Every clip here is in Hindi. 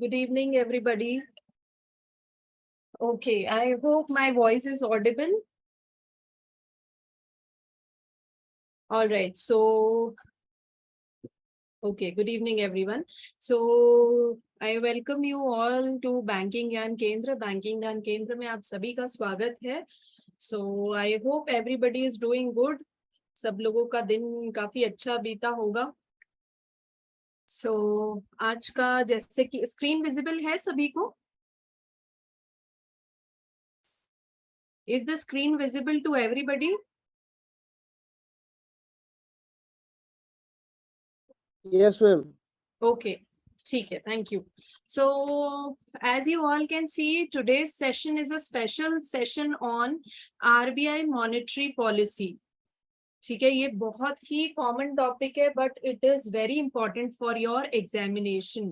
Good evening, everybody. Okay, I hope my voice is audible. All right, so, okay, good evening, everyone. So, I welcome you all to Banking Gyan Kendra. Banking Gyan Kendra में आप सभी का स्वागत है. So, I hope everybody is doing good. सब लोगों का दिन काफी अच्छा बीता होगा. So, आज का जैसे कि स्क्रीन विजिबल है सभी को? Is the screen visible to everybody? Yes, ma'am. Okay, ठीक है, thank you. So, as you all can see, today's session is a special session on RBI monetary policy. ठीक है, ये बहुत ही कॉमन टॉपिक है, but it is very important for your examination.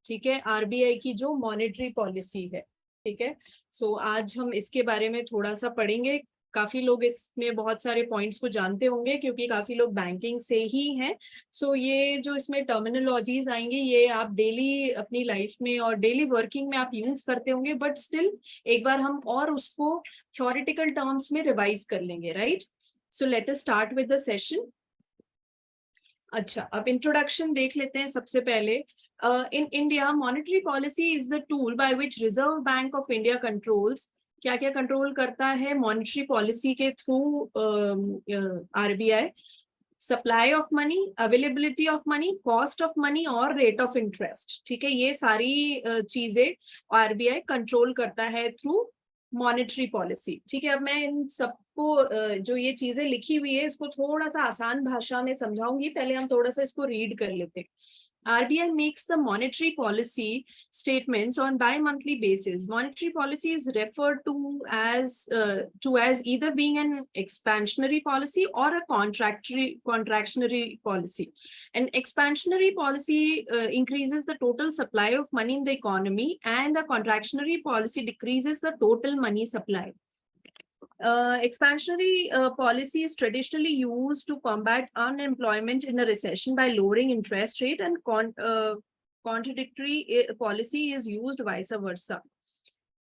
ठीक है, आरबीआई की जो मॉनेटरी पॉलिसी है. ठीक है, सो आज हम इसके बारे में थोड़ा सा पढ़ेंगे. काफी लोग इसमें बहुत सारे पॉइंट्स को जानते होंगे क्योंकि काफी लोग बैंकिंग से ही हैं. सो ये जो इसमें टर्मिनोलॉजीज आएंगे ये आप डेली अपनी लाइफ में और डेली वर्किंग में आप यूज करते होंगे, बट स्टिल एक बार हम और उसको थ्योरेटिकल टर्म्स में रिवाइज कर लेंगे, right? So let us start with the session. अच्छा, अब इंट्रोडक्शन देख लेते हैं सबसे पहले. In India, monetary policy is the tool by which Reserve Bank of India controls. क्या क्या कंट्रोल करता है मॉनेटरी पॉलिसी के through RBI? Supply of money, availability of money, cost of money और रेट ऑफ इंटरेस्ट. ठीक है, ये सारी चीजें आरबीआई कंट्रोल करता है थ्रू मॉनेटरी पॉलिसी. ठीक है, अब मैं इन सबको जो ये चीजें लिखी हुई है इसको थोड़ा सा आसान भाषा में समझाऊंगी. पहले हम थोड़ा सा इसको रीड कर लेते हैं. RBI makes the monetary policy statements on bi-monthly basis. Monetary policy is referred to as either being an expansionary policy or a contractionary policy. An expansionary policy increases the total supply of money in the economy, and a contractionary policy decreases the total money supply. Expansionary policy is traditionally used to combat unemployment in a recession by lowering interest rate, and contradictory policy is used vice versa.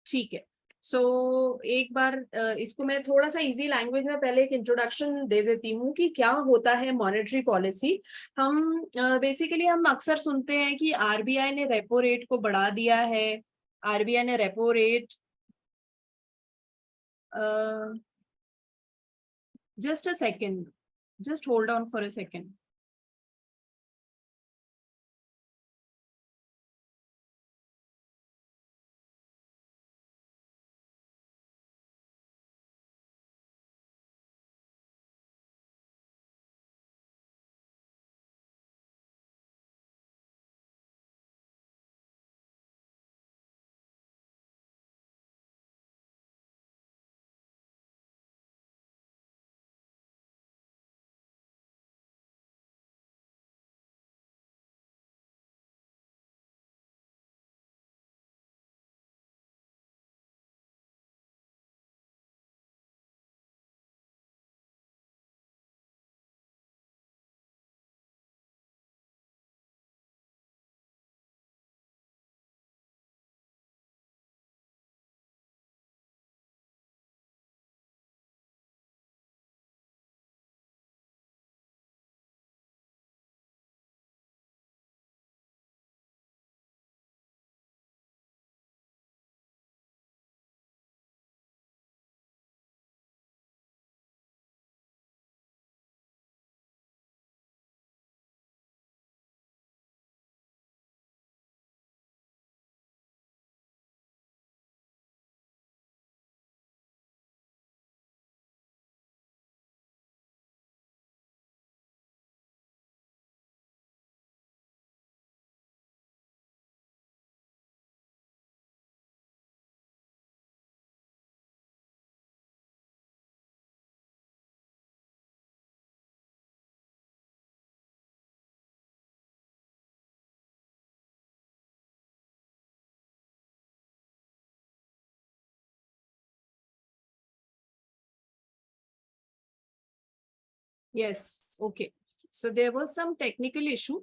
ठीक है, सो एक बार इसको मैं थोड़ा सा इजी लैंग्वेज में पहले एक इंट्रोडक्शन दे देती हूँ कि क्या होता है मॉनेटरी पॉलिसी. हम बेसिकली हम अक्सर सुनते हैं कि आरबीआई ने रेपो रेट को बढ़ा दिया है. आरबीआई ने repo rate just a second, just hold on for a second. Yes, okay. So there was some technical issue.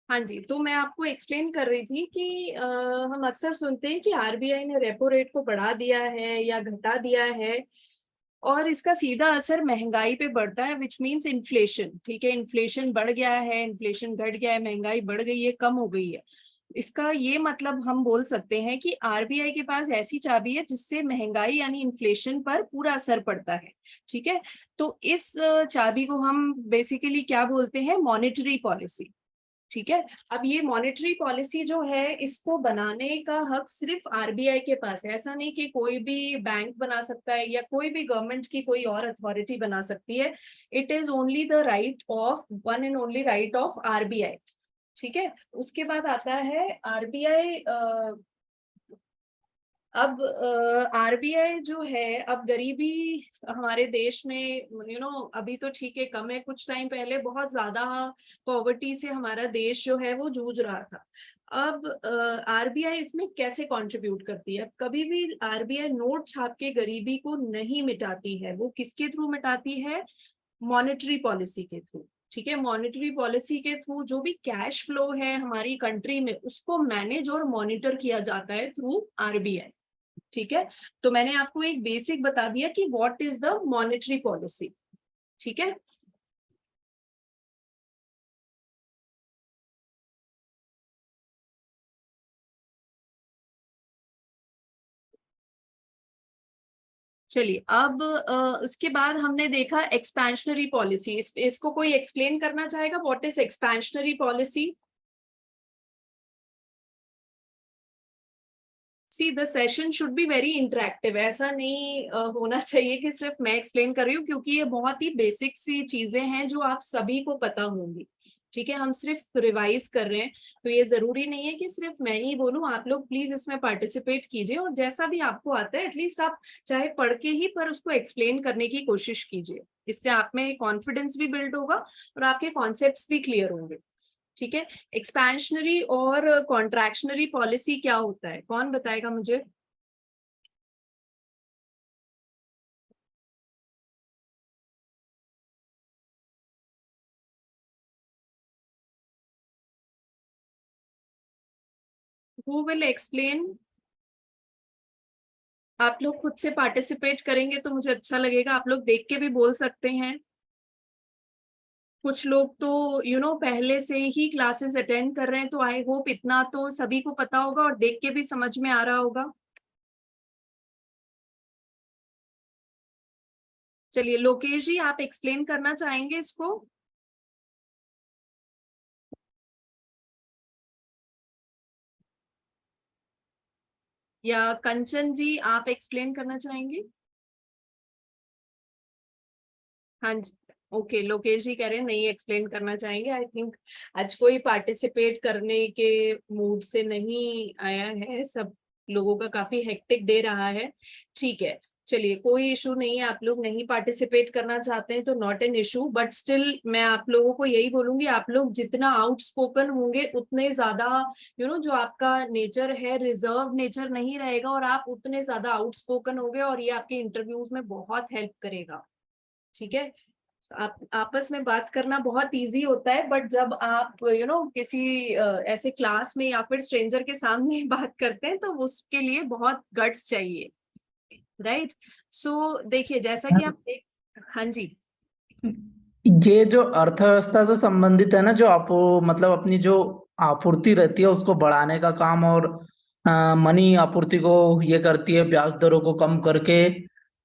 हाँ जी, तो मैं आपको एक्सप्लेन कर रही थी कि हम अक्सर सुनते हैं कि आरबीआई ने रेपो रेट को बढ़ा दिया है या घटा दिया है, और इसका सीधा असर महंगाई पे बढ़ता है, विच मीन्स इन्फ्लेशन। ठीक है, इन्फ्लेशन बढ़ गया है, इन्फ्लेशन घट गया है, महंगाई बढ़ गई है, कम हो गई है। इसका ये मतलब हम बोल सकते हैं कि आरबीआई के पास ऐसी चाबी है जिससे महंगाई यानी इन्फ्लेशन पर पूरा असर पड़ता है। ठीक है, तो इस चाबी को हम बेसिकली क्या बोलते हैं, मॉनेटरी पॉलिसी। ठीक है, अब ये मॉनेटरी पॉलिसी जो है, इसको बनाने का हक सिर्फ आरबीआई के पास है। ऐसा नहीं कि कोई भी बैंक बना सकता है या कोई भी गवर्नमेंट की कोई और अथॉरिटी बना सकती है। It is only the right of, one and only right of RBI. ठीक है, उसके बाद आता है आरबीआई। अब आरबीआई जो है, अब गरीबी हमारे देश में अभी तो ठीक है, कम है, कुछ टाइम पहले बहुत ज्यादा पॉवर्टी से हमारा देश जो है वो जूझ रहा था। अब आरबीआई इसमें कैसे कंट्रीब्यूट करती है? कभी भी आरबीआई नोट छाप के गरीबी को नहीं मिटाती है। वो किसके थ्रू मिटाती है? मॉनेटरी पॉलिसी के थ्रू। ठीक है, मॉनेटरी पॉलिसी के थ्रू जो भी कैश फ्लो है हमारी कंट्री में, उसको मैनेज और मॉनिटर किया जाता है थ्रू आरबीआई। ठीक है, तो मैंने आपको एक बेसिक बता दिया कि what is the monetary policy. ठीक है, चलिए अब उसके बाद हमने देखा एक्सपेंशनरी पॉलिसी। इसको कोई एक्सप्लेन करना चाहेगा, what is expansionary policy? See the session should be very interactive. ऐसा नहीं होना चाहिए कि सिर्फ मैं एक्सप्लेन कर रही हूँ, क्योंकि ये बहुत ही बेसिक सी चीजें हैं जो आप सभी को पता होंगी। ठीक है, हम सिर्फ रिवाइज कर रहे हैं, तो ये जरूरी नहीं है कि सिर्फ मैं ही बोलूं। आप लोग प्लीज इसमें पार्टिसिपेट कीजिए, और जैसा भी आपको आता है एटलीस्ट आप चाहे पढ़ के ही पर उसको एक्सप्लेन करने की कोशिश कीजिए। इससे आप में कॉन्फिडेंस भी बिल्ड होगा और आपके कॉन्सेप्ट्स भी क्लियर होंगे। ठीक है, एक्सपेंशनरी और कॉन्ट्रैक्शनरी पॉलिसी क्या होता है, कौन बताएगा मुझे? Who will explain? आप लोग खुद से पार्टिसिपेट करेंगे तो मुझे अच्छा लगेगा। आप लोग देख के भी बोल सकते हैं। कुछ लोग तो पहले से ही क्लासेस अटेंड कर रहे हैं, तो आई होप इतना तो सभी को पता होगा और देख के भी समझ में आ रहा होगा। चलिए लोकेश जी, आप एक्सप्लेन करना चाहेंगे इसको? या कंचन जी, आप एक्सप्लेन करना चाहेंगे? हाँ जी, ओके, लोकेश जी कह रहे हैं नहीं एक्सप्लेन करना चाहेंगे। आई थिंक आज कोई पार्टिसिपेट करने के मूड से नहीं आया है, सब लोगों का काफी हेक्टिक डे रहा है। ठीक है, चलिए कोई इशू नहीं है। आप लोग नहीं पार्टिसिपेट करना चाहते हैं तो not an issue, but still मैं आप लोगों को यही बोलूंगी, आप लोग जितना आउटस्पोकन होंगे उतने ज्यादा जो आपका नेचर है रिजर्व नेचर नहीं रहेगा, और आप उतने ज्यादा आउटस्पोकन होगे, और ये आपके इंटरव्यूज में बहुत हेल्प करेगा। ठीक है, आप आपस में बात करना बहुत इजी होता है, बट जब आप किसी ऐसे क्लास में या फिर स्ट्रेंजर के सामने बात करते हैं तो उसके लिए बहुत गट्स चाहिए, राइट? सो देखिए, जैसा कि आप देख, हाँ जी, ये जो अर्थव्यवस्था से संबंधित है ना, जो आप मतलब अपनी जो आपूर्ति रहती है उसको बढ़ाने का काम, और मनी आपूर्ति को ये करती है ब्याज दरों को कम करके,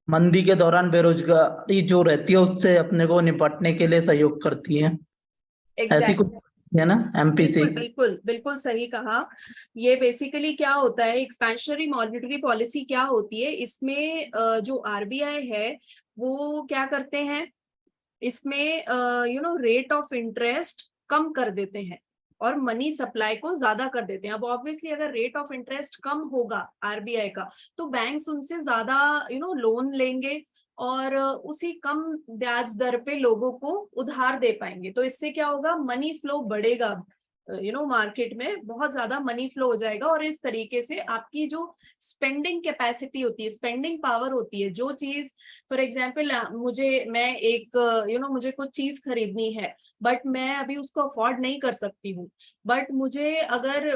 मंदी के दौरान बेरोजगारी जो रहती है उससे अपने को निपटने के लिए सहयोग करती है। ऐसी कुछ एग्जैक्ट, है ना एमपीसी। बिल्कुल बिल्कुल बिल्कुल सही कहा। ये बेसिकली क्या होता है, एक्सपेंशनरी मॉनेटरी पॉलिसी क्या होती है, इसमें जो आरबीआई है वो क्या करते हैं, इसमें रेट ऑफ इंटरेस्ट कम कर देते हैं और मनी सप्लाई को ज्यादा कर देते हैं। अब ऑब्वियसली अगर रेट ऑफ इंटरेस्ट कम होगा आरबीआई का, तो बैंक्स उनसे ज्यादा लोन लेंगे और उसी कम ब्याज दर पे लोगों को उधार दे पाएंगे। तो इससे क्या होगा, मनी फ्लो बढ़ेगा, मार्केट में बहुत ज्यादा मनी फ्लो हो जाएगा, और इस तरीके से आपकी जो स्पेंडिंग कैपेसिटी होती है, स्पेंडिंग पावर होती है, जो चीज फॉर एग्जाम्पल मुझे, मैं एक मुझे कुछ चीज खरीदनी है, बट मैं अभी उसको अफोर्ड नहीं कर सकती हूँ। बट मुझे अगर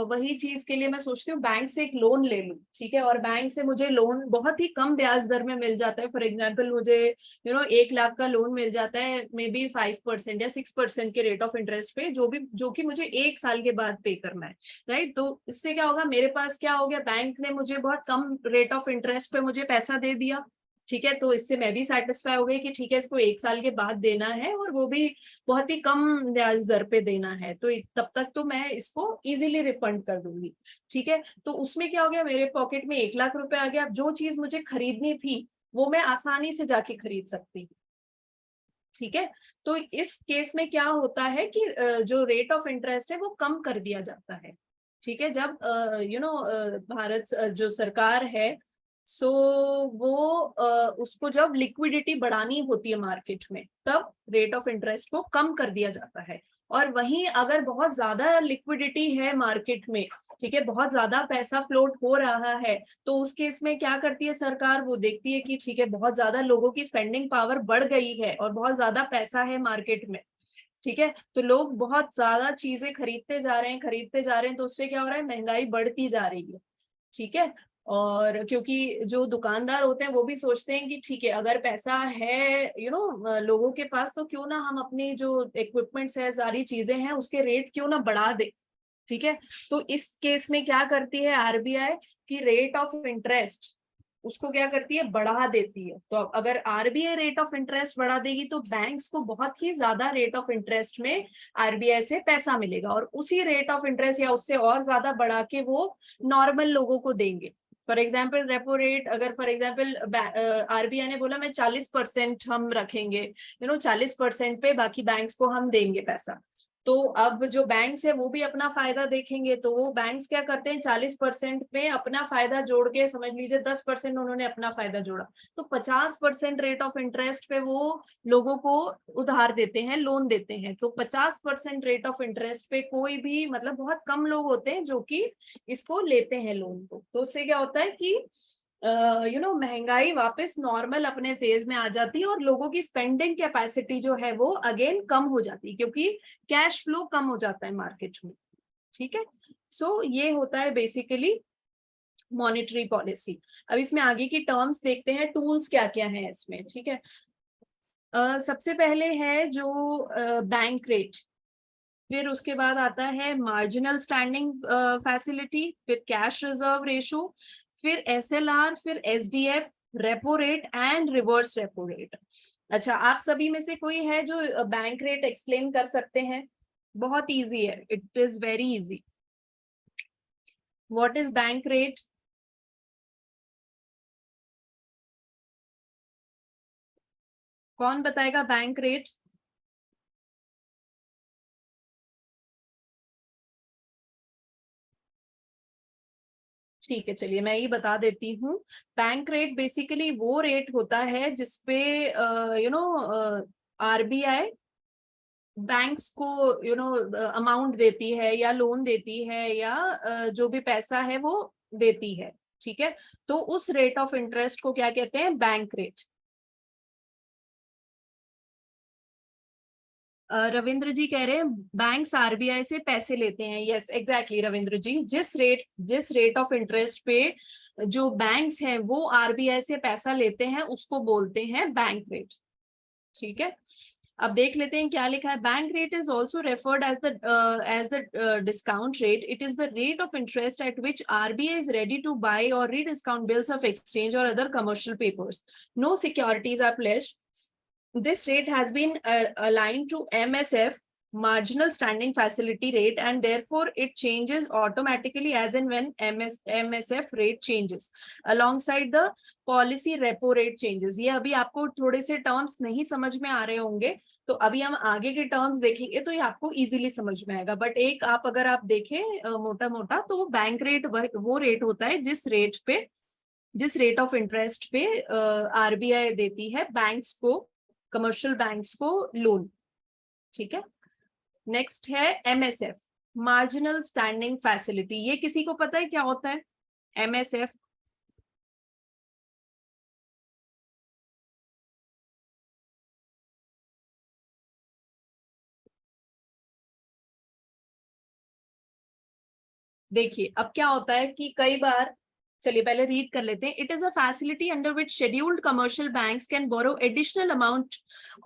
वही चीज के लिए मैं सोचती हूँ बैंक से एक लोन ले लूँ, ठीक है, और बैंक से मुझे लोन बहुत ही कम ब्याज दर में मिल जाता है। फॉर एग्जाम्पल मुझे 1 लाख का लोन मिल जाता है मे बी 5% या 6% के रेट ऑफ इंटरेस्ट पे, जो कि मुझे 1 साल के बाद पे करना है, राइट। तो इससे क्या होगा, मेरे पास क्या हो गया, बैंक ने मुझे बहुत कम रेट ऑफ इंटरेस्ट पे मुझे पैसा दे दिया, ठीक है। तो इससे मैं भी सेटिस्फाई हो गई कि ठीक है, इसको 1 साल के बाद देना है और वो भी बहुत ही कम ब्याज दर पे देना है, तो तब तक तो मैं इसको इजीली रिफंड कर दूंगी, ठीक है। तो उसमें क्या हो गया, मेरे पॉकेट में 1 लाख रुपए आ गया। अब जो चीज मुझे खरीदनी थी वो मैं आसानी से जाके खरीद सकती, ठीक है। तो इस केस में क्या होता है कि जो रेट ऑफ इंटरेस्ट है वो कम कर दिया जाता है, ठीक है। जब भारत जो सरकार है, सो वो उसको जब लिक्विडिटी बढ़ानी होती है मार्केट में, तब रेट ऑफ इंटरेस्ट को कम कर दिया जाता है। और वहीं अगर बहुत ज्यादा लिक्विडिटी है मार्केट में, ठीक है, बहुत ज्यादा पैसा फ्लोट हो रहा है, तो उस केस में क्या करती है सरकार, वो देखती है कि ठीक है, बहुत ज्यादा लोगों की स्पेंडिंग पावर बढ़ गई है और बहुत ज्यादा पैसा है मार्केट में, ठीक है, तो लोग बहुत ज्यादा चीजें खरीदते जा रहे हैं, खरीदते जा रहे हैं, तो उससे क्या हो रहा है, महंगाई बढ़ती जा रही है, ठीक है। और क्योंकि जो दुकानदार होते हैं वो भी सोचते हैं कि ठीक है, अगर पैसा है लोगों के पास, तो क्यों ना हम अपनी जो इक्विपमेंट्स है, सारी चीजें हैं, उसके रेट क्यों ना बढ़ा दे, ठीक है। तो इस केस में क्या करती है आरबीआई की रेट ऑफ इंटरेस्ट, उसको क्या करती है, बढ़ा देती है। तो अब अगर आरबीआई रेट ऑफ इंटरेस्ट बढ़ा देगी तो बैंक्स को बहुत ही ज्यादा रेट ऑफ इंटरेस्ट में आरबीआई से पैसा मिलेगा, और उसी रेट ऑफ इंटरेस्ट या उससे और ज्यादा बढ़ा के वो नॉर्मल लोगों को देंगे। फॉर एग्जाम्पल रेपो रेट, अगर फॉर एग्जाम्पल आरबीआई ने बोला मैं 40% हम रखेंगे, 40% पे बाकी बैंक्स को हम देंगे पैसा, तो अब जो बैंक्स है वो भी अपना फायदा देखेंगे, तो वो बैंक्स क्या करते हैं, 40% में अपना फायदा जोड़ के, समझ लीजिए 10% उन्होंने अपना फायदा जोड़ा, तो 50% रेट ऑफ इंटरेस्ट पे वो लोगों को उधार देते हैं, लोन देते हैं। तो 50% रेट ऑफ इंटरेस्ट पे कोई भी, मतलब बहुत कम लोग होते हैं जो कि इसको लेते हैं लोन को। तो उससे क्या होता है कि महंगाई वापस नॉर्मल अपने फेज में आ जाती है और लोगों की स्पेंडिंग कैपेसिटी जो है वो अगेन कम हो जाती है, क्योंकि कैश फ्लो कम हो जाता है मार्केट में, ठीक है। सो ये होता है बेसिकली मॉनेटरी पॉलिसी। अब इसमें आगे की टर्म्स देखते हैं, टूल्स क्या क्या है इसमें, ठीक है। सबसे पहले है जो बैंक रेट, फिर उसके बाद आता है मार्जिनल स्टैंडिंग फैसिलिटी, फिर कैश रिजर्व रेशो, फिर एसएलआर, फिर SDF, repo rate and reverse repo rate. अच्छा, आप सभी में से कोई है जो बैंक रेट एक्सप्लेन कर सकते हैं? बहुत इजी है, it is very easy. What is bank rate? कौन बताएगा बैंक रेट? ठीक है, चलिए मैं ये बता देती हूँ। बैंक रेट बेसिकली वो रेट होता है जिसपे आरबीआई बैंक्स को अमाउंट देती है या लोन देती है या जो भी पैसा है वो देती है, ठीक है। तो उस रेट ऑफ इंटरेस्ट को क्या कहते हैं, बैंक रेट। रविंद्र जी कह रहे हैं बैंक्स आरबीआई से पैसे लेते हैं, यस एग्जैक्टली रविंद्र जी, जिस रेट ऑफ इंटरेस्ट पे जो बैंक्स हैं वो आरबीआई से पैसा लेते हैं उसको बोलते हैं बैंक रेट, ठीक है। अब देख लेते हैं क्या लिखा है। Bank rate is also referred as the discount rate. It is the rate of interest at which RBI is ready to buy or rediscount bills of exchange or other commercial papers. No securities are pledged. This rate has been aligned to MSF, marginal standing facility rate, and therefore it changes automatically as and when MSF rate changes alongside the policy repo rate changes. ये अभी आपको थोड़े से टर्म्स नहीं समझ में आ रहे होंगे, तो अभी हम आगे के टर्म्स देखेंगे तो ये आपको इजीली समझ में आएगा। बट एक आप अगर आप देखें मोटा मोटा, तो बैंक रेट वो रेट होता है जिस रेट ऑफ इंटरेस्ट पे आरबीआई देती है बैंक्स को, कमर्शियल बैंक्स को लोन, ठीक है। नेक्स्ट है एमएसएफ, मार्जिनल स्टैंडिंग फैसिलिटी। ये किसी को पता है क्या होता है एमएसएफ? देखिए अब क्या होता है कि कई बार, चलिए पहले रीड कर लेते हैं. It is a facility under which scheduled commercial banks can borrow additional amount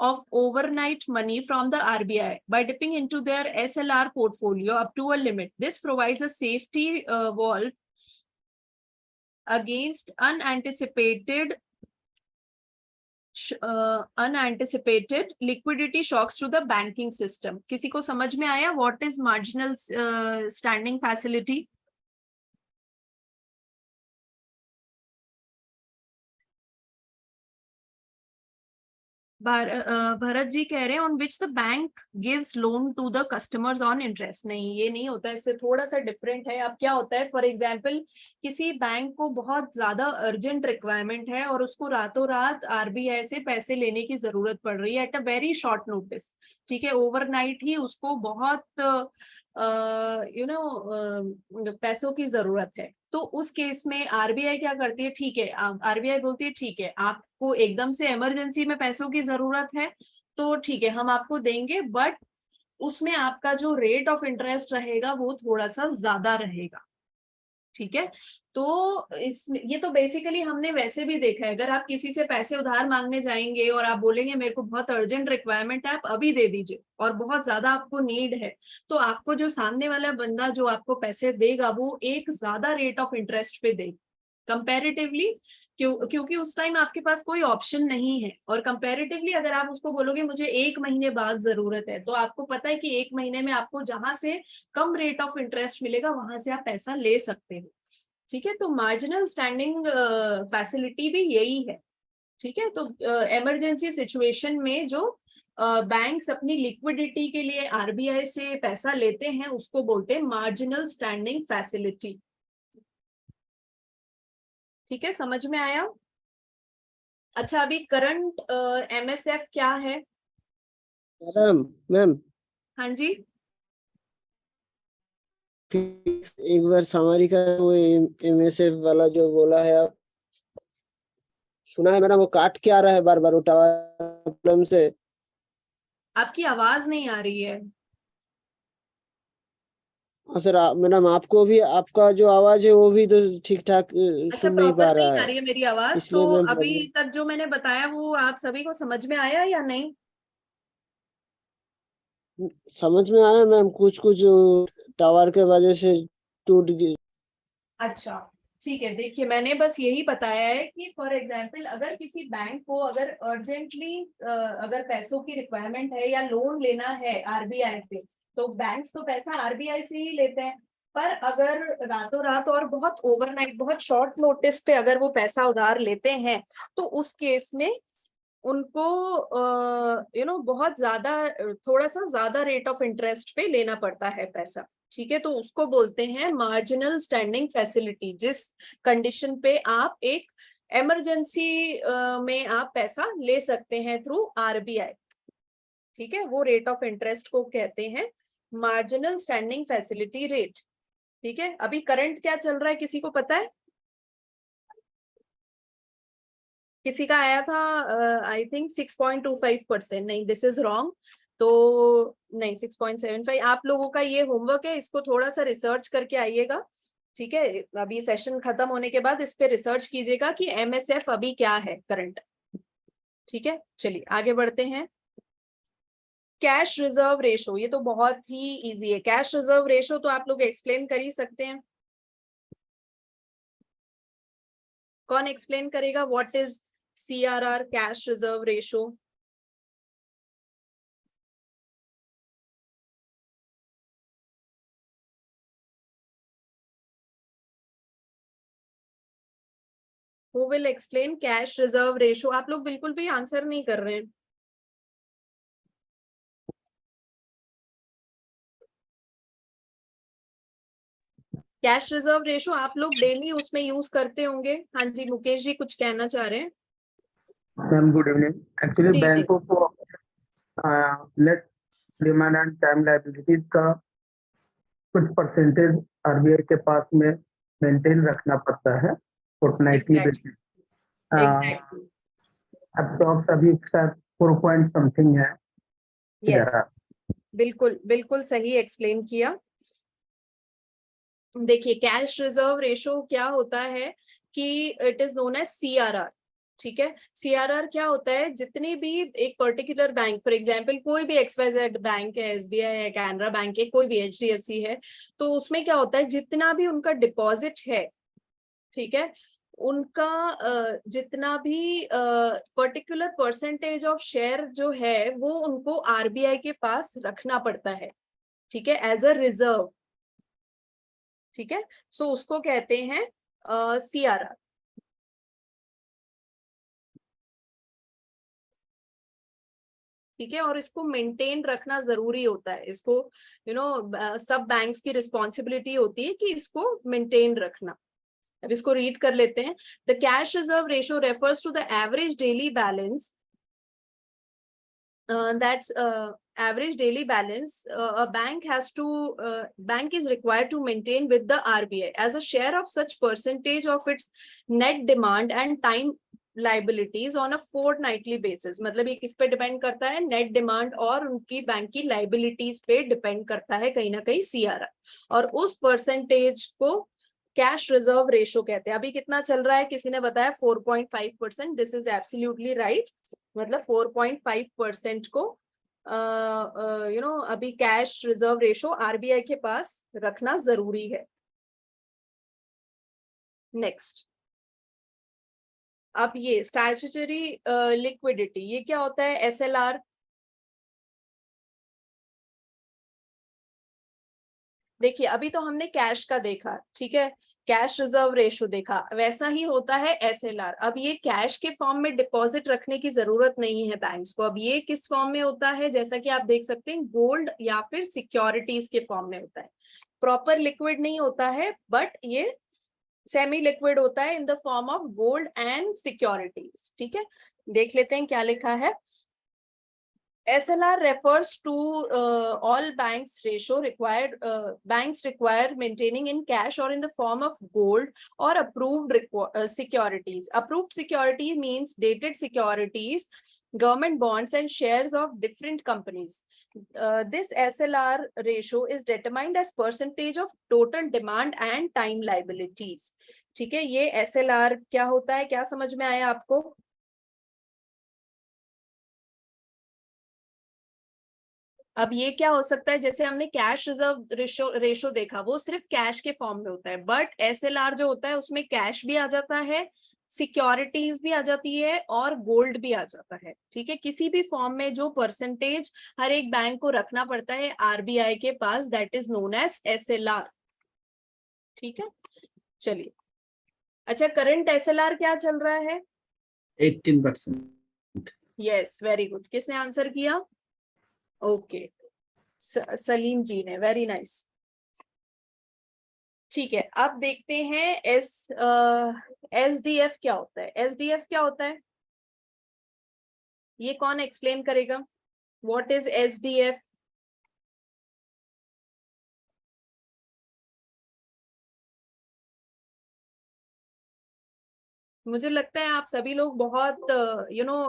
of overnight money from the RBI by dipping into their SLR portfolio up to a limit. This provides a safety valve against unanticipated liquidity shocks to the banking system. किसी को समझ में आया what is marginal standing facility? Bharat ji कह रहे हैं on which the bank gives loan to the customers on interest. नहीं, ये नहीं होता, इससे थोड़ा सा डिफरेंट है. अब क्या होता है, फॉर एग्जांपल किसी बैंक को बहुत ज्यादा अर्जेंट रिक्वायरमेंट है और उसको रातों रात आरबीआई से पैसे लेने की जरूरत पड़ रही है at a very short notice. ठीक है, ओवरनाइट ही उसको बहुत पैसों की जरूरत है. तो उस केस में आरबीआई क्या करती है, ठीक है, आरबीआई बोलती है ठीक है आपको एकदम से इमरजेंसी में पैसों की जरूरत है तो ठीक है हम आपको देंगे, बट उसमें आपका जो रेट ऑफ इंटरेस्ट रहेगा वो थोड़ा सा ज्यादा रहेगा. ठीक है, तो इसमें ये तो बेसिकली हमने वैसे भी देखा है, अगर आप किसी से पैसे उधार मांगने जाएंगे और आप बोलेंगे मेरे को बहुत अर्जेंट रिक्वायरमेंट है आप अभी दे दीजिए और बहुत ज्यादा आपको नीड है, तो आपको जो सामने वाला बंदा जो आपको पैसे देगा वो एक ज्यादा रेट ऑफ इंटरेस्ट पे देगा कंपैरेटिवली. क्योंकि उस टाइम आपके पास कोई ऑप्शन नहीं है. और कंपैरेटिवली अगर आप उसको बोलोगे मुझे 1 महीने बाद जरूरत है, तो आपको पता है कि 1 महीने में आपको जहां से कम रेट ऑफ इंटरेस्ट मिलेगा वहां से आप पैसा ले सकते हो. ठीक है, तो मार्जिनल स्टैंडिंग फैसिलिटी भी यही है. ठीक है, तो इमरजेंसी सिचुएशन में जो बैंक्स अपनी लिक्विडिटी के लिए आरबीआई से पैसा लेते हैं उसको बोलते हैं मार्जिनल स्टैंडिंग फैसिलिटी. ठीक है, समझ में आया? अच्छा, अभी करंट एमएसएफ क्या है? मैम हाँ जी, एक बार समरी का वो एमएसएफ वाला जो बोला है आप सुना है मैडम, वो काट के आ रहा है बार बार, वो टावर प्रॉब्लम से. आपकी आवाज नहीं आ रही है. हाँ सर, मैडम आपको भी आपका जो आवाज है वो भी तो ठीक ठाक अच्छा, सुन नहीं प्रॉपर पा नहीं रहा आ है, रही है मेरी आवाज? तो इसलिए मैम अभी प्रॉब्लम. तक जो मैंने बताया वो आप सभी को समझ में आया या नहीं? समझ में आया मैम, कुछ कुछ टावर के वजह से टूट गई. अच्छा, ठीक है, देखिए मैंने बस यही बताया है कि फॉर एग्जांपल अगर किसी बैंक को अगर अर्जेंटली अगर पैसों की रिक्वायरमेंट है या लोन लेना है आरबीआई से, तो बैंक्स तो पैसा आरबीआई से ही लेते हैं. पर अगर रातों रात और बहुत ओवरनाइट बहुत शॉर्ट नोटिस पे अगर वो पैसा उधार लेते हैं तो उस केस में उनको बहुत ज्यादा थोड़ा सा ज्यादा रेट ऑफ इंटरेस्ट पे लेना पड़ता है पैसा. ठीक है, तो उसको बोलते हैं मार्जिनल स्टैंडिंग फैसिलिटी, जिस कंडीशन पे आप एक इमरजेंसी में आप पैसा ले सकते हैं थ्रू आरबीआई. ठीक है, वो रेट ऑफ इंटरेस्ट को कहते हैं मार्जिनल स्टैंडिंग फैसिलिटी रेट. ठीक है, अभी करंट क्या चल रहा है किसी को पता है? किसी का आया था आई थिंक 6.25%. नहीं, दिस इज रॉन्ग. तो नहीं, 6.75. आप लोगों का ये होमवर्क है, इसको थोड़ा सा रिसर्च करके आइएगा. ठीक है, अभी सेशन खत्म होने के बाद इस पे रिसर्च कीजिएगा कि एमएसएफ अभी क्या है करंट. ठीक है, चलिए आगे बढ़ते हैं. कैश रिजर्व रेशो, ये तो बहुत ही इजी है. कैश रिजर्व रेशो तो आप लोग एक्सप्लेन कर ही सकते हैं. कौन एक्सप्लेन करेगा what is CRR, cash reserve ratio? Who will explain cash reserve ratio? आप लोग बिल्कुल भी आंसर नहीं कर रहे हैं. कैश रिजर्व रेशो आप लोग डेली उसमें यूज करते होंगे. हाँ जी, मुकेश जी कुछ कहना चाह रहे हैं. Ma'am good evening. एक्चुअली जी जी, बैंकों को net demand and time liabilities का कुछ परसेंटेज आरबीआई के पास में मेंटेन रखना पड़ता है fortnightly exactly basis. Exactly. Approx अभी शायद 4 पॉइंट समथिंग है. यस, बिल्कुल बिल्कुल सही एक्सप्लेन किया. देखिए कैश रिजर्व रेशो क्या होता है कि it is known as CRR। ठीक है, CRR क्या होता है, जितनी भी एक पर्टिकुलर बैंक, फॉर एग्जांपल कोई भी XYZ बैंक है, SBI है, कैनरा बैंक है, कोई भी HDFC है, तो उसमें क्या होता है जितना भी उनका डिपॉजिट है, ठीक है, उनका जितना भी पर्टिकुलर परसेंटेज ऑफ शेयर जो है वो उनको RBI के पास रखना पड़ता है, ठीक है, एज अ रिजर्व। ठीक है, सो उसको कहते हैं CRR। ठीक है, और इसको मेंटेन रखना जरूरी होता है, इसको सब बैंक्स की रिस्पॉन्सिबिलिटी होती है कि इसको मेंटेन रखना। अब इसको रीड कर लेते हैं। The cash reserve ratio refers to the average daily balance, that's average daily balance a bank is required to maintain with the RBI as a share of such percentage of its net demand and time liabilities on a fortnightly basis। मतलब ये किस पे डिपेंड करता है, नेट डिमांड और उनकी बैंक की लाइबिलिटीज पे डिपेंड करता है कहीं ना कहीं CRR, और उस परसेंटेज को कैश रिजर्व रेशो कहते हैं। अभी कितना चल रहा है, किसी ने बताया 4.5%। दिस इज एब्सोल्युटली राइट, मतलब 4.5% को अभी कैश रिजर्व रेशो RBI के पास रखना जरूरी है। नेक्स्ट, अब ये स्टैट्यूटरी लिक्विडिटी, ये क्या होता है, SLR। देखिए अभी तो हमने कैश का देखा, ठीक है, कैश रिजर्व रेशो देखा, वैसा ही होता है SLR। अब ये कैश के फॉर्म में डिपॉजिट रखने की जरूरत नहीं है बैंक्स को। अब ये किस फॉर्म में होता है, जैसा कि आप देख सकते हैं, गोल्ड या फिर सिक्योरिटीज के फॉर्म में होता है। प्रॉपर लिक्विड नहीं होता है, बट ये सेमी लिक्विड होता है in the form of gold and securities. ठीक है, देख लेते हैं क्या लिखा है। SLR refers to all banks require maintaining in cash or in the form of gold or approved securities. Approved security means dated securities, government bonds and shares of different companies. This SLR ratio is determined as percentage of total demand and time liabilities. ठीक है, ये SLR क्या होता है, क्या समझ में आया आपको? अब ये क्या हो सकता है, जैसे हमने कैश रिजर्व रेशो देखा, वो सिर्फ कैश के फॉर्म में होता है, बट SLR जो होता है उसमें कैश भी आ जाता है, सिक्योरिटीज भी आ जाती है और गोल्ड भी आ जाता है। ठीक है, किसी भी फॉर्म में जो परसेंटेज हर एक बैंक को रखना पड़ता है RBI के पास, that is known as SLR। ठीक है, चलिए, अच्छा करंट SLR क्या चल रहा है? 18%। Yes, very good. किसने आंसर किया? ओके, सलीम जी ने, वेरी नाइस। ठीक है, अब देखते हैं SDF क्या होता है। SDF क्या होता है, ये कौन एक्सप्लेन करेगा? What is SDF? मुझे लगता है आप सभी लोग बहुत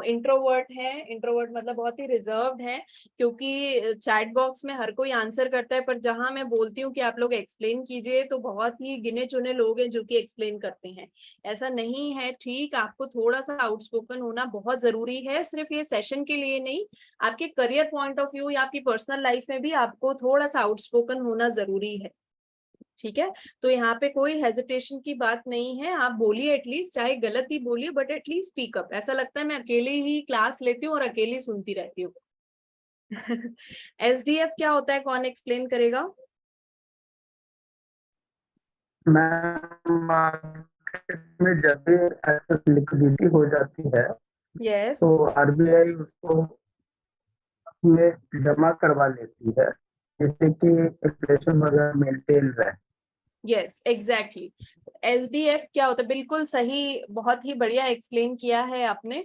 इंट्रोवर्ट हैं। इंट्रोवर्ट मतलब बहुत ही रिजर्व्ड हैं, क्योंकि चैट बॉक्स में हर कोई आंसर करता है, पर जहां मैं बोलती हूँ कि आप लोग एक्सप्लेन कीजिए तो बहुत ही गिने चुने लोग हैं जो कि एक्सप्लेन करते हैं। ऐसा नहीं है, ठीक, आपको थोड़ा सा आउटस्पोकन होना बहुत जरूरी है, सिर्फ ये सेशन के लिए नहीं, आपके करियर पॉइंट ऑफ व्यू या आपकी पर्सनल लाइफ में भी आपको थोड़ा सा आउटस्पोकन होना जरूरी है। ठीक है, तो यहाँ पे कोई हेजिटेशन की बात नहीं है, आप बोलिए, एटलीस्ट चाहे गलत ही बोलिए, बट एटलीस्ट स्पीक अप। ऐसा लगता है मैं अकेले ही क्लास लेती हूँ और अकेली सुनती रहती हूँ। SDF क्या होता है, कौन एक्सप्लेन करेगा? मार्केट में जब भी एक्सेस लिक्विडिटी हो जाती है यस, तो RBI उसको में जमा करवा लेती है, जिससे कि इन्फ्लेशन वगैरह मेंटेन रहे। Yes, exactly. SDF क्या होता है, बिल्कुल सही, बहुत ही बढ़िया एक्सप्लेन किया है आपने।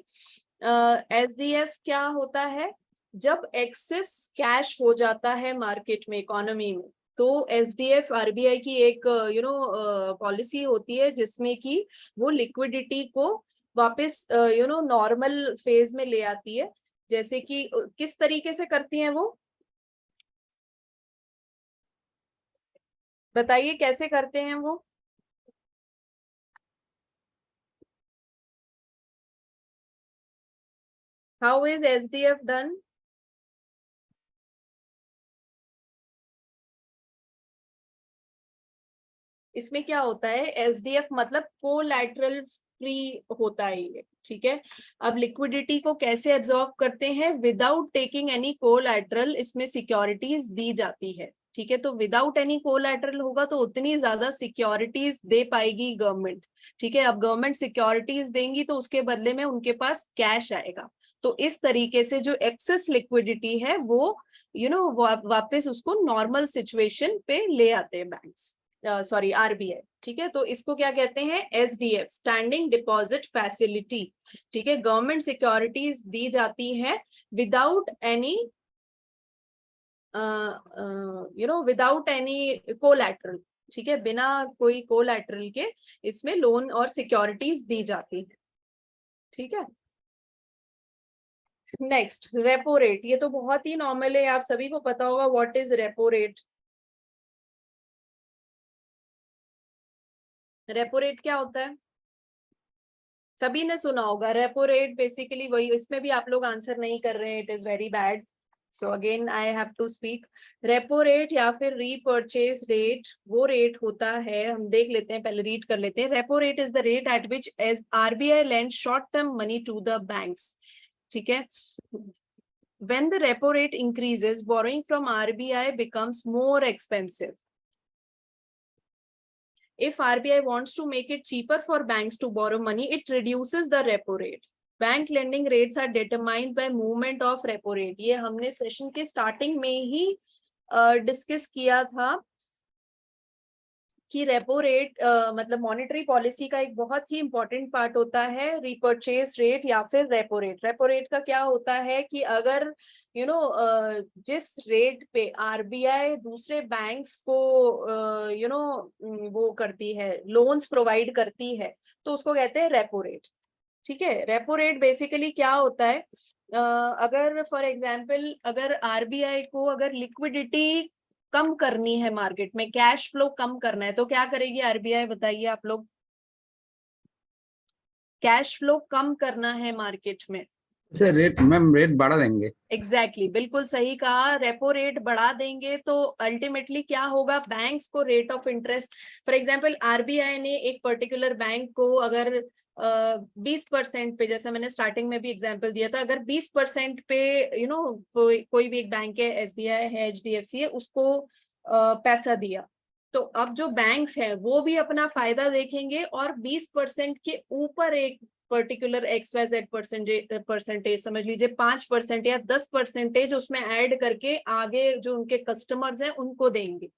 SDF क्या होता है, जब एक्सेस कैश हो जाता है मार्केट में, इकोनॉमी में, तो SDF RBI की एक पॉलिसी होती है जिसमें कि वो लिक्विडिटी को वापस नॉर्मल फेज में ले आती है। जैसे कि किस तरीके से करती हैं वो? बताइए कैसे करते हैं वो। How is SDF done? इसमें क्या होता है, SDF मतलब कोलैटरल फ्री होता है ये, ठीक है। अब लिक्विडिटी को कैसे एब्जॉर्ब करते हैं, विदाउट टेकिंग एनी कोलैटरल इसमें सिक्योरिटीज दी जाती है, ठीक है। तो विदाउट एनी कोलैटरल होगा तो उतनी ज्यादा सिक्योरिटीज दे पाएगी गवर्नमेंट, ठीक है। अब गवर्नमेंट सिक्योरिटीज देंगी तो उसके बदले में उनके पास कैश आएगा। तो इस तरीके से जो एक्सेस लिक्विडिटी है वो वापस उसको नॉर्मल सिचुएशन पे ले आते हैं बैंक्स, सॉरी RBI, ठीक है। तो इसको क्या कहते हैं, SDF, स्टैंडिंग डिपॉजिट फैसिलिटी, ठीक है। गवर्नमेंट सिक्योरिटीज दी जाती है without any without any collateral, ठीक है, बिना कोई कोलैटरल के इसमें लोन और सिक्योरिटीज दी जाती है, ठीक है। नेक्स्ट, रेपो रेट, ये तो बहुत ही नॉर्मल है, आप सभी को पता होगा what is repo rate. Repo rate क्या होता है, सभी ने सुना होगा। रेपो रेट बेसिकली वही, इसमें भी आप लोग आंसर नहीं कर रहे हैं, it is very bad, so again I have to speak. Repo rate या फिर रीपर्चेज रेट वो रेट होता है, हम देख लेते हैं, पहले रीड कर लेते हैं। Repo rate is the rate at which RBI lends short term money to the banks, ठीक है। When the repo rate increases, borrowing from RBI becomes more expensive. If RBI wants to make it cheaper for banks to borrow money, it reduces the repo rate. Bank lending rates are determined by movement of repo rate. ये हमने सेशन के स्टार्टिंग में ही डिस्कस किया था कि रेपो रेट मतलब मॉनेटरी पॉलिसी का एक बहुत ही इंपॉर्टेंट पार्ट होता है रिपर्चेज रेट या फिर रेपो रेट। रेपो रेट का क्या होता है कि अगर जिस रेट पे RBI दूसरे बैंक्स को वो करती है, लोन्स प्रोवाइड करती है, तो उसको कहते हैं रेपो रेट, ठीक है। रेपो रेट बेसिकली क्या होता है, अगर फॉर एग्जांपल अगर RBI को अगर लिक्विडिटी कम करनी है मार्केट में, कैश फ्लो कम करना है, तो क्या करेगी RBI, बताइए आप लोग। कैश फ्लो कम करना है मार्केट में, सर रेट मैम रेट बढ़ा देंगे। एग्जैक्टली बिल्कुल सही कहा, रेपो रेट बढ़ा देंगे तो अल्टीमेटली क्या होगा, बैंक्स को rate of interest, for example RBI ने एक पर्टिकुलर बैंक को अगर 20% पे, जैसे मैंने स्टार्टिंग में भी एग्जांपल दिया था, अगर 20% पे कोई भी एक बैंक है, SBI है, HDFC है, उसको पैसा दिया, तो अब जो बैंक्स हैं वो भी अपना फायदा देखेंगे और 20% के ऊपर एक पर्टिकुलर XYZ परसेंटेज समझ लीजिए 5% या 10% उसमें ऐड करके आगे जो उनके कस्टमर्स हैं उनको देंगे।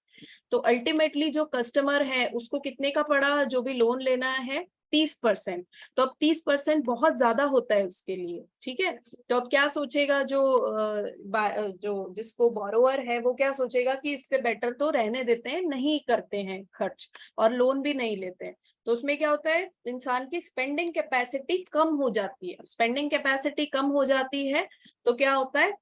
तो अल्टीमेटली जो कस्टमर है उसको कितने का पड़ा, जो भी लोन लेना है 30%, तो अब 30% बहुत ज्यादा होता है उसके लिए, ठीक है। तो अब क्या सोचेगा जो जिसको बोरोवर है, वो क्या सोचेगा कि इससे बेटर तो रहने देते हैं, नहीं करते हैं खर्च और लोन भी नहीं लेते हैं। तो उसमें क्या होता है, इंसान की स्पेंडिंग कैपेसिटी कम हो जाती है। स्पेंडिंग कैपेसिटी कम हो जाती है तो क्या होता है,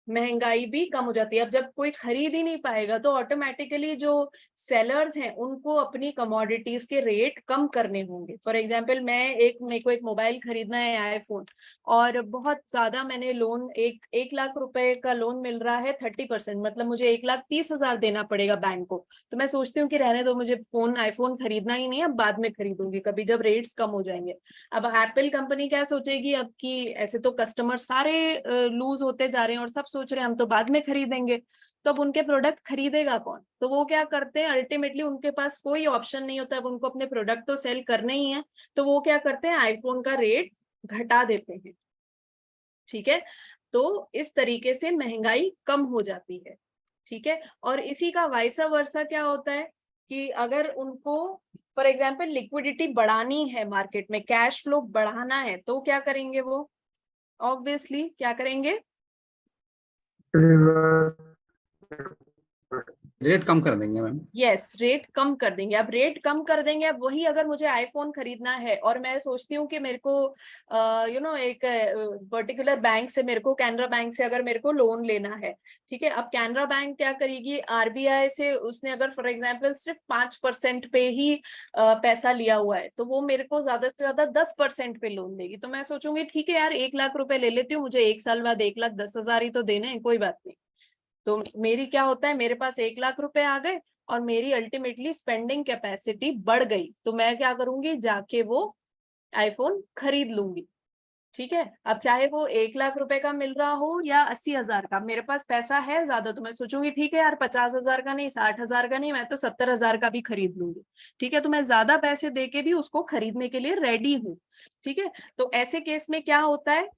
महंगाई भी कम हो जाती है। अब जब कोई खरीद ही नहीं पाएगा तो ऑटोमेटिकली जो सेलर्स हैं उनको अपनी कमोडिटीज के रेट कम करने होंगे। फॉर एग्जांपल मेरे को एक मोबाइल खरीदना है, आईफोन, और बहुत ज्यादा मैंने लोन, 1 लाख रुपए का लोन मिल रहा है 30%, मतलब मुझे 1,30,000 देना पड़ेगा बैंक को। तो मैं सोचती हूँ कि रहने दो, मुझे आईफोन खरीदना ही नहीं है, अब बाद में खरीदूंगी कभी जब रेट्स कम हो जाएंगे। अब एप्पल कंपनी क्या सोचेगी, अब कि ऐसे तो कस्टमर सारे लूज होते जा रहे हैं और सब सोच रहे हैं हम तो बाद में खरीदेंगे, तो अब उनके प्रोडक्ट खरीदेगा कौन। तो वो क्या करते हैं, अल्टीमेटली उनके पास कोई ऑप्शन नहीं होता, अब उनको अपने प्रोडक्ट तो सेल करने ही है, तो वो क्या करते हैं, आईफोन का रेट घटा देते हैं, ठीक है। तो इस तरीके से महंगाई कम हो जाती है, ठीक है। और इसी का वाइसा वर्सा क्या होता है कि अगर उनको फॉर एग्जाम्पल लिक्विडिटी बढ़ानी है मार्केट में, कैश फ्लो बढ़ाना है, तो क्या करेंगे वो, ऑब्वियसली क्या करेंगे, रेट कम कर देंगे मैम। यस, रेट कम कर देंगे। अब रेट कम कर देंगे, अब वही अगर मुझे आईफोन खरीदना है और मैं सोचती हूँ कि मेरे को एक पर्टिकुलर बैंक से, मेरे को कैनरा बैंक से अगर मेरे को लोन लेना है, ठीक है। अब कैनरा बैंक क्या करेगी, आरबीआई से उसने अगर फॉर एग्जांपल सिर्फ 5% पे ही पैसा लिया हुआ है, तो वो मेरे को ज्यादा से ज्यादा 10% पे लोन देगी। तो मैं सोचूंगी ठीक है यार, 1 लाख रुपए ले लेती हूँ, मुझे 1 साल बाद 1,10,000 ही तो देने हैं, कोई बात नहीं। तो मेरी क्या होता है, मेरे पास 1 लाख रुपए आ गए और मेरी अल्टीमेटली स्पेंडिंग कैपेसिटी बढ़ गई, तो मैं क्या करूंगी, जाके वो आईफोन खरीद लूंगी। ठीक है। अब चाहे वो 1 लाख रुपए का मिल रहा हो या 80,000 का, मेरे पास पैसा है ज्यादा, तो मैं सोचूंगी ठीक है यार, 50,000 का नहीं, 60,000 का नहीं, मैं तो 70,000 का भी खरीद लूंगी। ठीक है। तो मैं ज्यादा पैसे दे के भी उसको खरीदने के लिए रेडी हूँ। ठीक है। तो ऐसे केस में क्या होता है,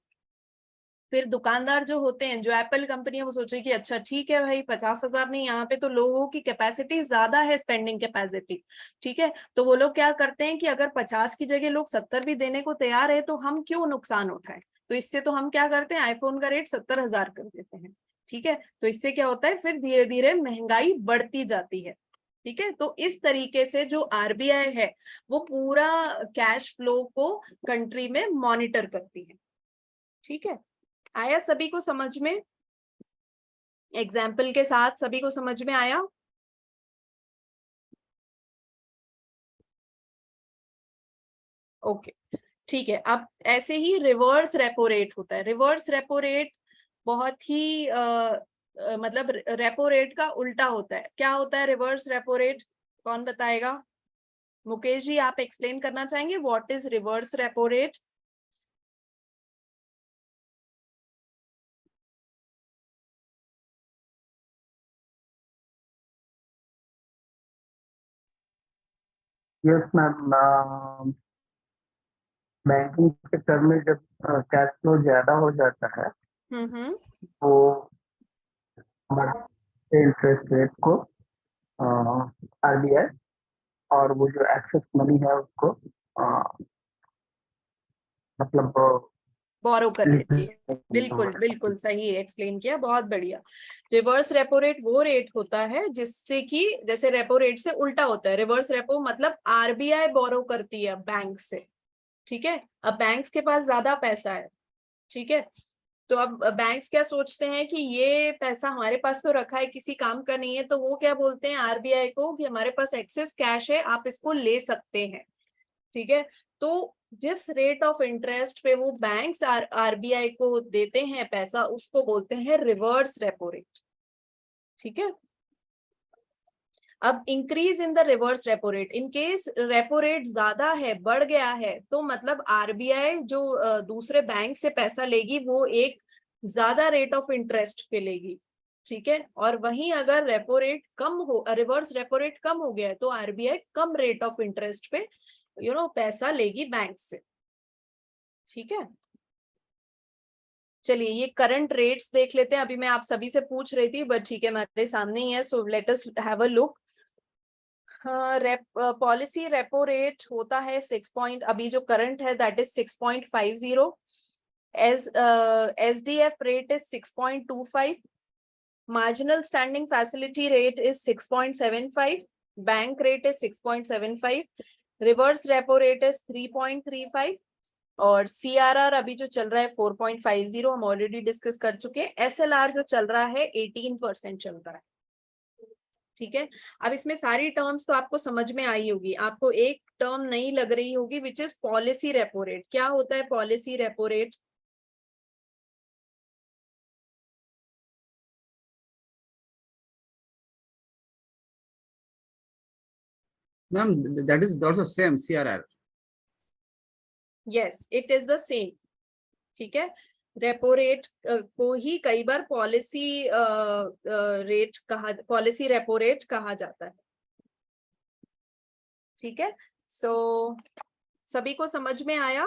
फिर दुकानदार जो होते हैं, जो एप्पल कंपनी है, वो सोचे कि अच्छा ठीक है भाई, 50,000 नहीं, यहाँ पे तो लोगों की कैपेसिटी ज्यादा है, स्पेंडिंग कैपेसिटी। ठीक है। तो वो लोग क्या करते हैं कि अगर 50 की जगह लोग 70 भी देने को तैयार है, तो हम क्यों नुकसान उठाएं। तो इससे तो हम क्या करते हैं, आईफोन का रेट 70,000 कर देते हैं। ठीक है। तो इससे क्या होता है, फिर धीरे धीरे महंगाई बढ़ती जाती है। ठीक है। तो इस तरीके से जो आरबीआई है, वो पूरा कैश फ्लो को कंट्री में मॉनिटर करती है। ठीक है। आया सभी को समझ में, एग्जाम्पल के साथ सभी को समझ में आया। ओके, ठीक है। अब ऐसे ही रिवर्स रेपो रेट होता है। रिवर्स रेपो रेट बहुत ही मतलब रेपो रेट का उल्टा होता है। क्या होता है रिवर्स रेपो रेट, कौन बताएगा। मुकेश जी, आप एक्सप्लेन करना चाहेंगे what is reverse repo rate. Yes ma'am, banking sector में जब कैश फ्लो ज्यादा हो जाता है हम्म। तो बढ़ाते इंटरेस्ट रेट को आरबीआई, और वो जो एक्सेस मनी है उसको मतलब बोरो कर लेती है। बिल्कुल बिल्कुल सही एक्सप्लेन किया, बहुत बढ़िया। रिवर्स रेपो रेट वो रेट होता है जिससे कि, जैसे रेपो रेट से उल्टा होता है। रिवर्स रेपो मतलब आरबीआई बोरो करती है बैंक से। ठीक है। अब बैंक्स के पास ज्यादा पैसा है। ठीक है। तो अब बैंक्स क्या सोचते हैं कि ये पैसा हमारे पास तो रखा है, किसी काम का नहीं है, तो वो क्या बोलते हैं आरबीआई को कि हमारे पास एक्सेस कैश है, आप इसको ले सकते हैं। ठीक है। तो जिस रेट ऑफ इंटरेस्ट पे वो बैंक्स आरबीआई को देते हैं पैसा, उसको बोलते हैं रिवर्स रेपो रेट। ठीक है। अब increase in the reverse repo rate, in case repo rate ज्यादा है, बढ़ गया है, तो मतलब आरबीआई जो दूसरे बैंक से पैसा लेगी, वो एक ज्यादा रेट ऑफ इंटरेस्ट पे लेगी। ठीक है। और वहीं अगर रेपो रेट कम हो, रिवर्स रेपो रेट कम हो गया है, तो RBI come rate of interest पे पैसा लेगी बैंक से। ठीक है। चलिए ये करंट रेट्स देख लेते हैं। अभी मैं आप सभी से पूछ रही थी, बट ठीक है, मेरे सामने ही है, so let us have a look. Policy repo rate होता है 6 पॉइंट, अभी जो करंट है that is 6.50। SDF rate is 6.25। Marginal standing facility rate is 6.75। Bank rate is 6.75। Reverse repo rate is 3.35। और सीआरआर अभी जो चल रहा है 4.50, हम ऑलरेडी डिस्कस कर चुके हैं। एसएलआर जो चल रहा है 18% चल रहा है। ठीक है। अब इसमें सारी टर्म्स तो आपको समझ में आई होगी, आपको एक टर्म नहीं लग रही होगी, which is policy repo rate. क्या होता है policy repo rate. Ma'am that is also same CRR. Yes, it is the same. ठीक है। रेपो रेट को ही कई बार पॉलिसी रेट कहा, पॉलिसी रेपो रेट कहा जाता है। ठीक है। सो सभी को समझ में आया,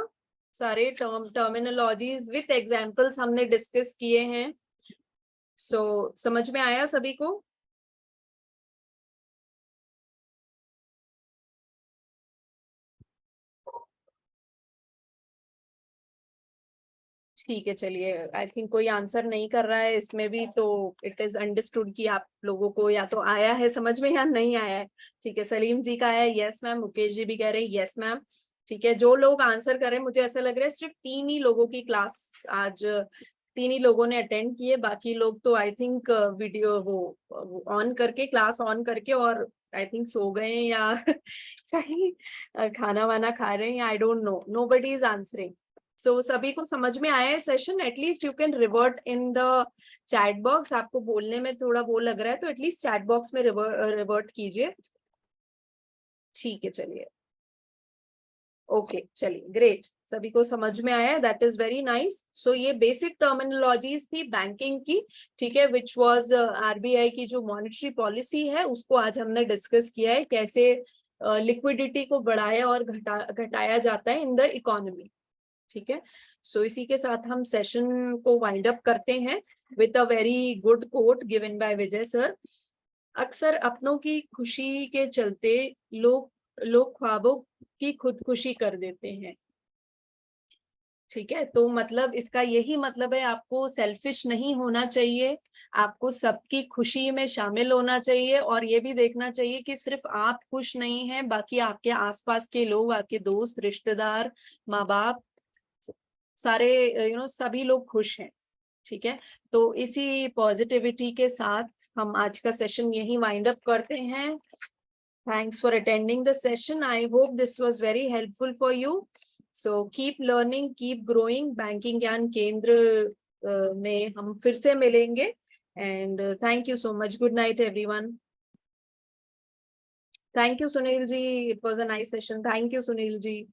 सारे टर्मिनोलॉजीज विथ एग्जांपल्स हमने डिस्कस किए हैं। सो समझ में आया सभी को। ठीक है, चलिए आई थिंक कोई आंसर नहीं कर रहा है इसमें भी, तो इट इज अंडरस्टूड कि आप लोगों को या तो आया है समझ में या नहीं आया है। ठीक है, सलीम जी का आया है, यस मैम। मुकेश जी भी कह रहे हैं यस मैम। ठीक है, जो लोग आंसर कर रहे हैं, मुझे ऐसा लग रहा है सिर्फ 3 ही लोगों की क्लास आज 3 ही लोगों ने अटेंड किए, बाकी लोग तो आई थिंक वीडियो वो ऑन करके, क्लास ऑन करके और आई थिंक सो गए हैं या कहीं खाना वाना खा रहे हैं, I don't know, nobody is answering. So सभी को समझ में आया है session? At least you can revert in the chat box. आपको बोलने में थोड़ा वो लग रहा है तो एटलीस्ट चैट बॉक्स में रिवर्ट कीजिए। ठीक है, चलिए, ओके, चलिए, ग्रेट, सभी को समझ में आया, दैट इज वेरी नाइस। सो ये बेसिक टर्मिनोलॉजीज थी बैंकिंग की, ठीक है, विच वाज आरबीआई की जो मॉनेटरी पॉलिसी है उसको आज हमने डिस्कस किया है, कैसे लिक्विडिटी को बढ़ाया और घटाया जाता है इन द इकोनॉमी। ठीक है, सो इसी के साथ हम सेशन को वाइंड अप करते हैं with a very good quote given by Vijay sir. अक्सर अपनों की खुशी के चलते लोग ख्वाबों की खुदकुशी कर देते हैं। ठीक है, तो मतलब इसका यही मतलब है, आपको सेल्फिश नहीं होना चाहिए, आपको सबकी खुशी में शामिल होना चाहिए और ये भी देखना चाहिए कि सिर्फ आप खुश नहीं हैं, बाकी आपके आसपास के लोग, आपके दोस्त, रिश्तेदार, माँ बाप, सारे सभी लोग खुश हैं। ठीक है, तो इसी पॉजिटिविटी के साथ हम आज का सेशन यही वाइंड अप करते हैं। Thanks for attending the session, I hope this was very helpful for you. So keep learning, keep growing. Banking Gyan Kendra में हम फिर से मिलेंगे and thank you so much. Good night everyone. Thank you Sunil ji, it was a nice session. Thank you Sunil ji.